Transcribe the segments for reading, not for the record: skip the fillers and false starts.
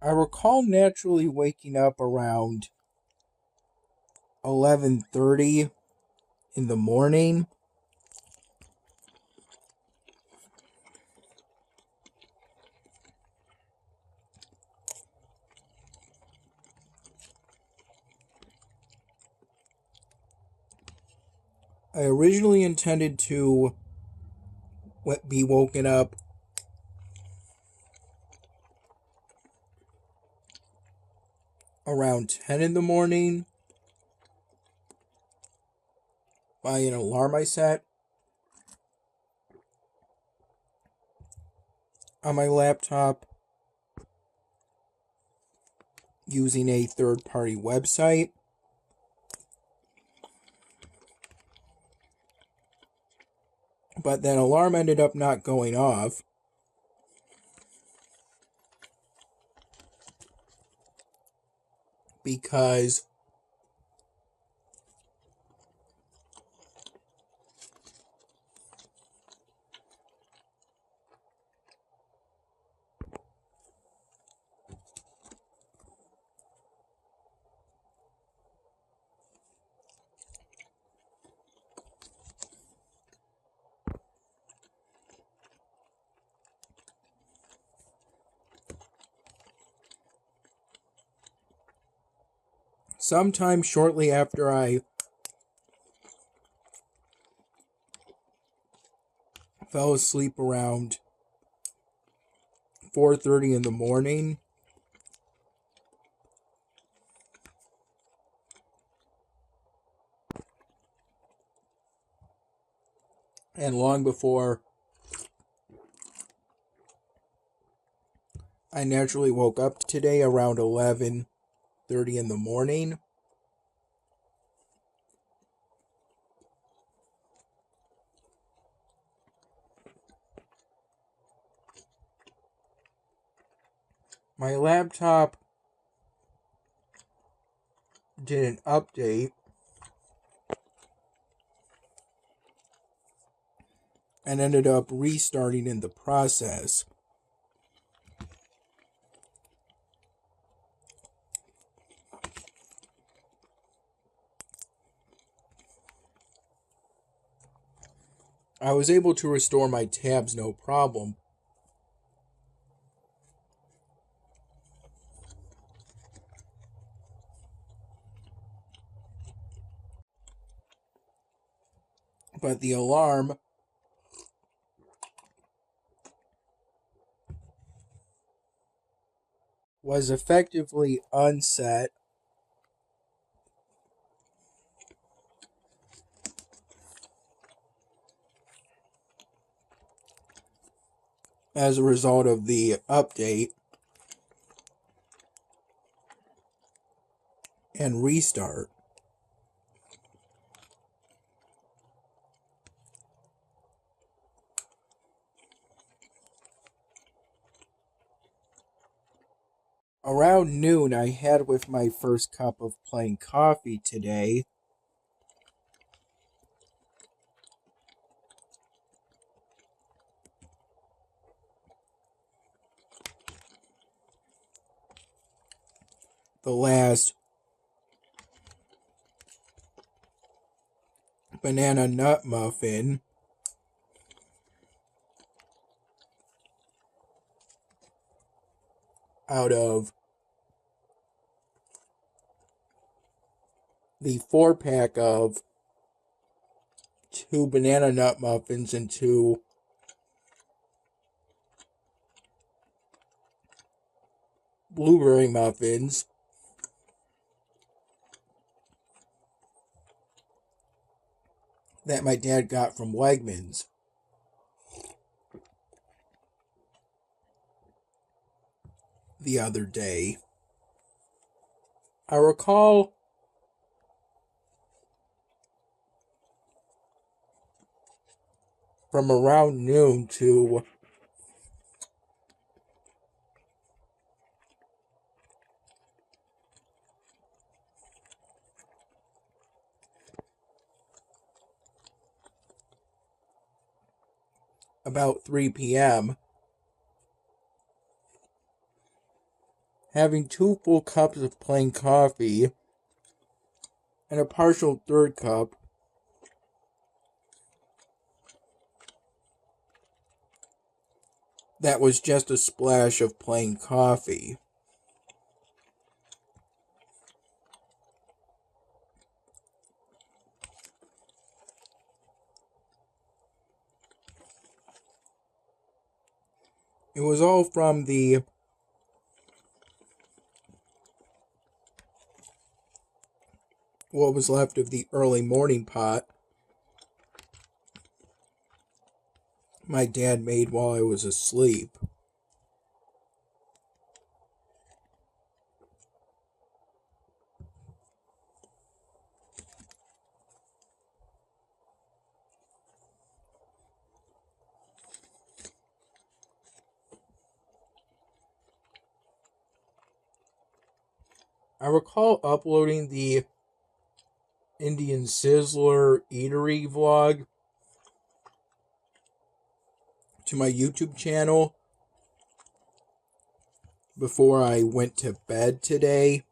I recall naturally waking up around 11:30 in the morning. I originally intended to be woken up around 10 in the morning by an alarm I set on my laptop using a third-party website. But that alarm ended up not going off because sometime shortly after I fell asleep around 4:30 in the morning, and long before I naturally woke up today around 11:30 in the morning. My laptop did an update and ended up restarting in the process. I was able to restore my tabs no problem, but the alarm was effectively unset as a result of the update and restart. Around noon, I had with my first cup of plain coffee today. The last banana nut muffin out of the 4-pack of 2 banana nut muffins and 2 blueberry muffins that my dad got from Wegmans the other day. I recall from around noon to about 3 p.m. having 2 full cups of plain coffee and a partial third cup that was just a splash of plain coffee. It was all from what was left of the early morning pot my dad made while I was asleep. I recall uploading the Indian Sizzler eatery vlog to my YouTube channel before I went to bed today.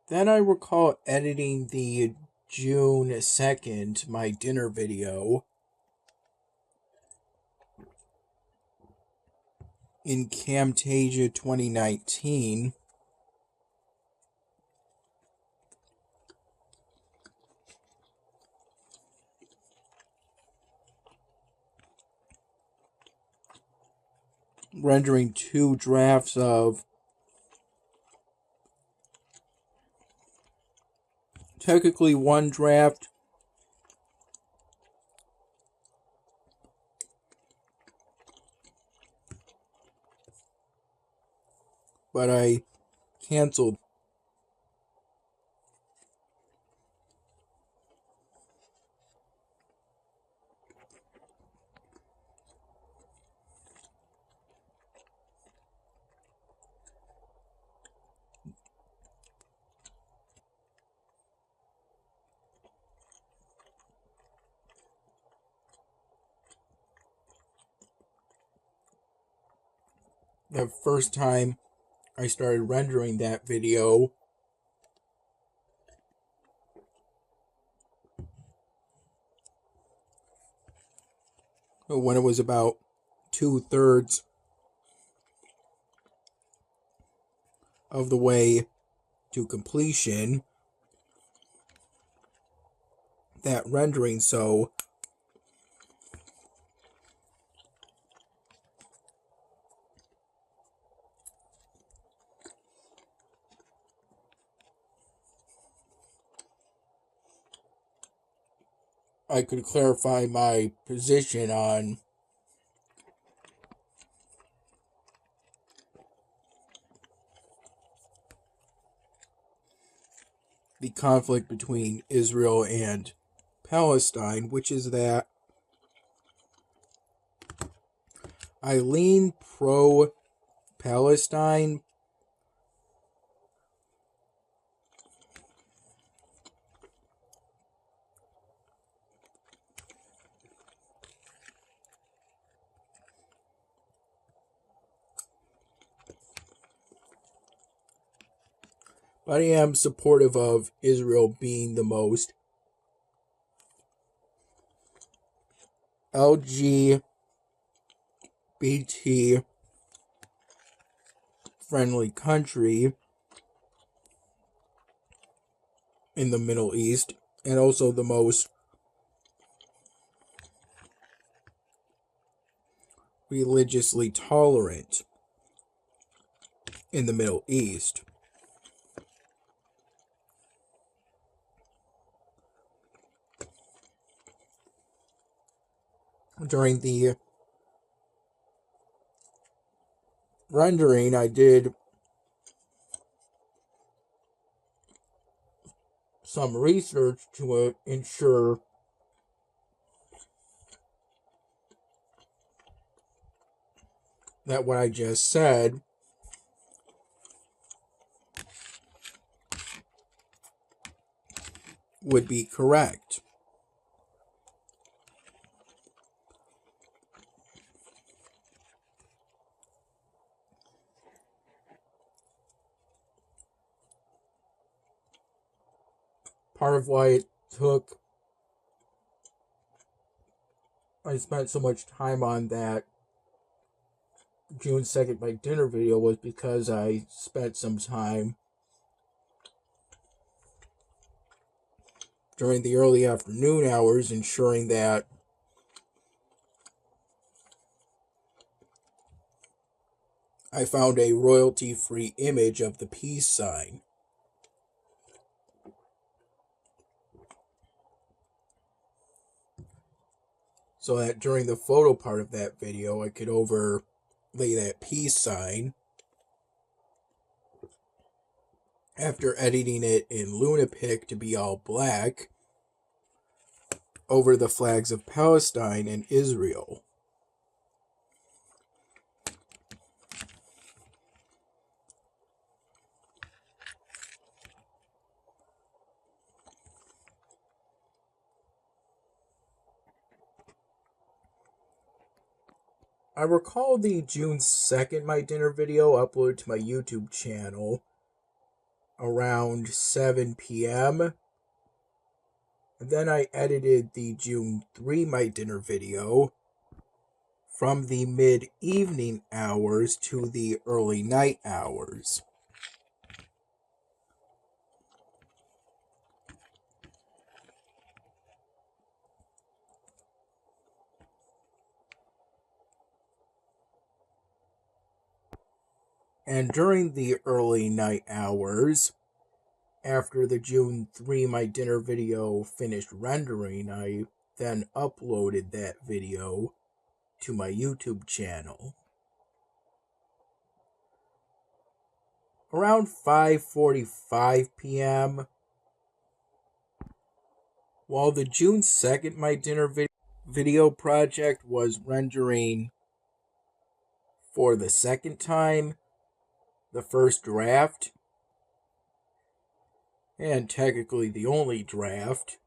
Then I recall editing the June 2nd, my dinner video, in Camtasia 2019. Rendering 2 drafts of technically 1 draft but I canceled the first time I started rendering that video. When it was about 2/3 of the way to completion, that rendering, so I could clarify my position on the conflict between Israel and Palestine, which is that I lean pro-Palestine, but I am supportive of Israel being the most LGBT friendly country in the Middle East, and also the most religiously tolerant in the Middle East. During the rendering, I did some research to ensure that what I just said would be correct. part of why I spent so much time on that June 2nd my dinner video was because I spent some time during the early afternoon hours ensuring that I found a royalty-free image of the peace sign. So that during the photo part of that video, I could overlay that peace sign after editing it in Lunapic to be all black over the flags of Palestine and Israel. I recall the June 2nd my dinner video uploaded to my YouTube channel around 7 p.m. And then I edited the June 3 my dinner video from the mid-evening hours to the early night hours. And during the early night hours, after the June 3 my dinner video finished rendering, I then uploaded that video to my YouTube channel. Around 5:45 p.m., while the June 2nd my dinner video project was rendering for the second time, the first draft, and technically the only draft,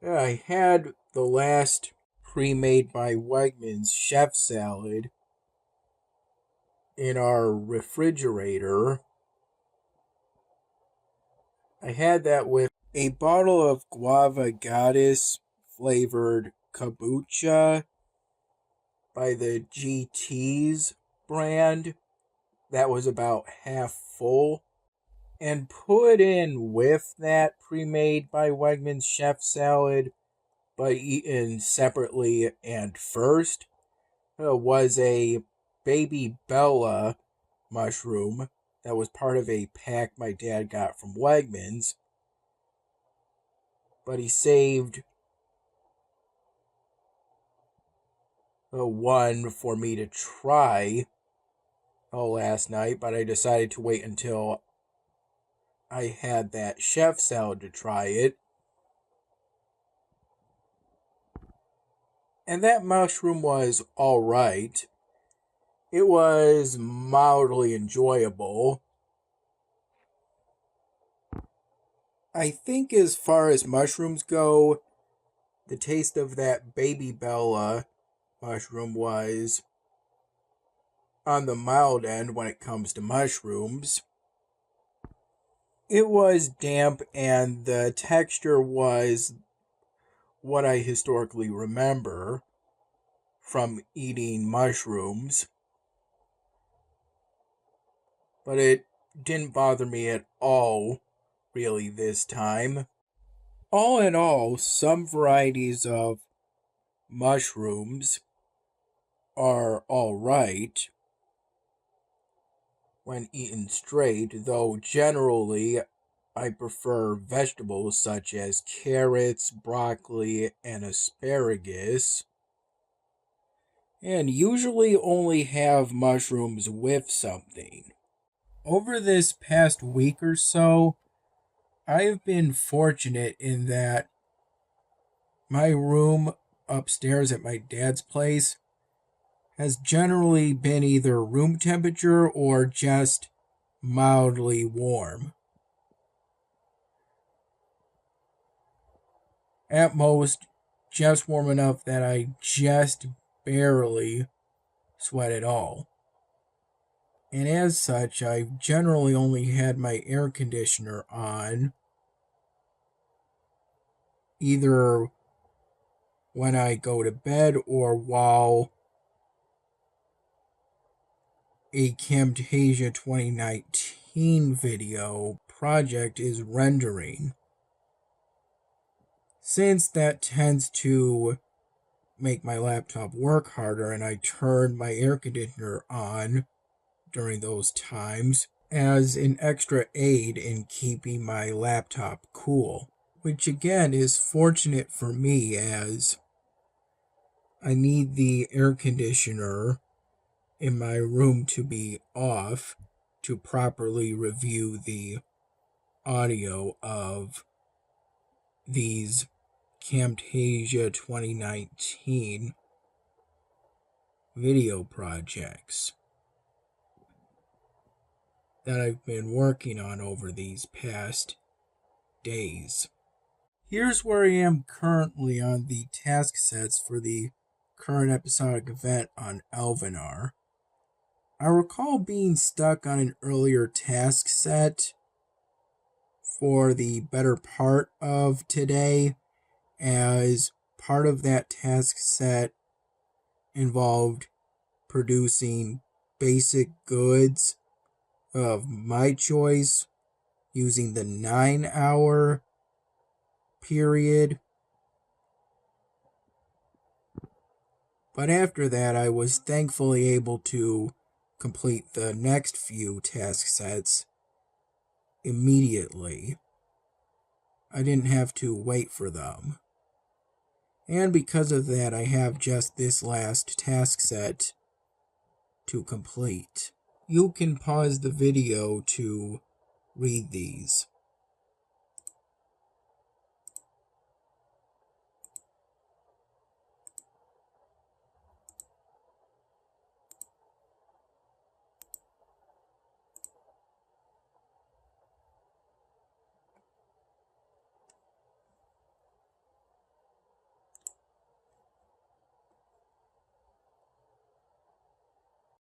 I had the last pre-made by Wegmans chef salad in our refrigerator. I had that with a bottle of Guava Goddess flavored kombucha by the GT's brand that was about half full, and put in with that pre-made by Wegmans chef salad but eaten separately and first was a Baby Bella mushroom that was part of a pack my dad got from Wegmans, but he saved one for me to try last night, but I decided to wait until I had that chef salad to try it. And that mushroom was alright. It was mildly enjoyable. I think as far as mushrooms go, the taste of that Baby Bella mushroom was on the mild end when it comes to mushrooms. It was damp and the texture was what I historically remember from eating mushrooms. But it didn't bother me at all, really, this time. All in all, some varieties of mushrooms are alright when eaten straight, though generally I prefer vegetables such as carrots, broccoli, and asparagus, and usually only have mushrooms with something. Over this past week or so, I've been fortunate in that my room upstairs at my dad's place has generally been either room temperature or just mildly warm. At most, just warm enough that I just barely sweat at all. And as such, I've generally only had my air conditioner on either when I go to bed or while a Camtasia 2019 video project is rendering, since that tends to make my laptop work harder, and I turn my air conditioner on during those times as an extra aid in keeping my laptop cool, which again is fortunate for me as I need the air conditioner in my room to be off to properly review the audio of these Camtasia 2019 video projects that I've been working on over these past days. Here's where I am currently on the task sets for the current episodic event on Elvenar. I recall being stuck on an earlier task set for the better part of today, as part of that task set involved producing basic goods of my choice using the 9-hour period. But after that, I was thankfully able to complete the next few task sets immediately. I didn't have to wait for them. And because of that, I have just this last task set to complete. You can pause the video to read these.